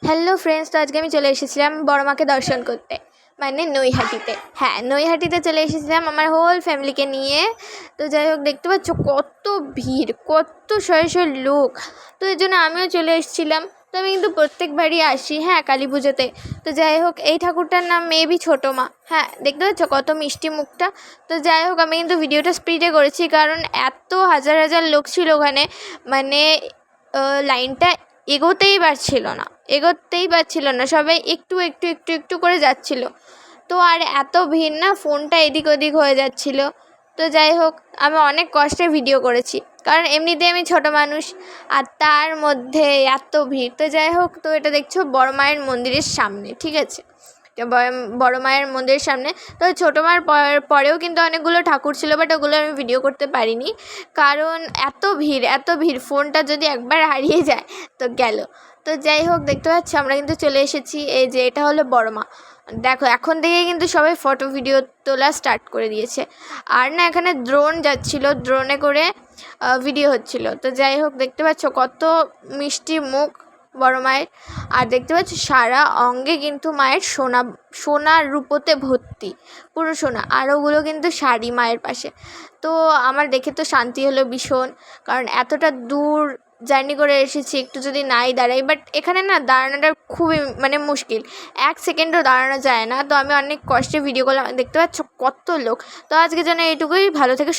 Hello friends, তো আজকে আমি চলে এসেছিলাম বড় মাকে দর্শন করতে, মানে নৈহাটিতে। হ্যাঁ, নৈহাটিতে চলে এসেছিলাম আমার হোল ফ্যামিলিকে নিয়ে। তো যাই হোক, দেখতে পাচ্ছ কত ভিড়, কত শয়ে শয়ে লোক। তো এর জন্য আমিও চলে এসেছিলাম। তো আমি কিন্তু প্রত্যেকবারই আসি, হ্যাঁ, কালী পুজোতে। তো যাই হোক, এই ঠাকুরটার নাম মেবি ছোটো মা। হ্যাঁ, দেখতে পাচ্ছ কত মিষ্টি মুখটা। তো যাই হোক, আমি কিন্তু ভিডিওটা স্পিডে করেছি, কারণ এত হাজার হাজার লোক ছিল ওখানে, মানে লাইনটা এগোতেই পারছিল না, সবাই একটু একটু একটু একটু করে যাচ্ছিল। তো আর এত ভিড় না, ফোনটা এদিক ওদিক হয়ে যাচ্ছিল। তো যাই হোক, আমি অনেক কষ্টে ভিডিও করেছি, কারণ এমনিতেই আমি ছোট মানুষ, আর তার মধ্যে এত ভিড়। তো যাই হোক, তো এটা দেখছো বড় মায়ের মন্দিরের সামনে, ঠিক আছে, বড় মায়ের মন্দিরের সামনে। তো ছোটো মার পরেও কিন্তু অনেকগুলো ঠাকুর ছিল, বাট ওগুলো আমি ভিডিও করতে পারিনি, কারণ এত ভিড়, ফোনটা যদি একবার হারিয়ে যায় তো গেল। তো যাই হোক, দেখতে পাচ্ছ আমরা কিন্তু চলে এসেছি। এই যে এটা হলো বড় মা। দেখো, এখন থেকে কিন্তু সবাই ফটো ভিডিও তোলা স্টার্ট করে দিয়েছে। আর না, এখানে ড্রোন যাচ্ছিলো, ড্রোনে করে ভিডিও হচ্ছিল। তো যাই হোক, দেখতে পাচ্ছ কত মিষ্টি মুখ বড় মায়ের। আর দেখতে পাচ্ছ সারা অঙ্গে কিন্তু মায়ের সোনার রূপোতে ভর্তি, পুরো সোনা। আর ওগুলো কিন্তু শাড়ি মায়ের পাশে। তো আমার দেখে তো শান্তি হলো ভীষণ, কারণ এতটা দূর জার্নি করে এসেছি, একটু যদি নাই দাঁড়াই। বাট এখানে না দাঁড়ানোটা খুবই মুশকিল, 1 সেকেন্ডও দাঁড়ানো যায় না। তো আমি অনেক কষ্টে ভিডিও করলাম। দেখতে পাচ্ছ কত লোক। তো আজকের জন্য এইটুকুই, ভালো থেকে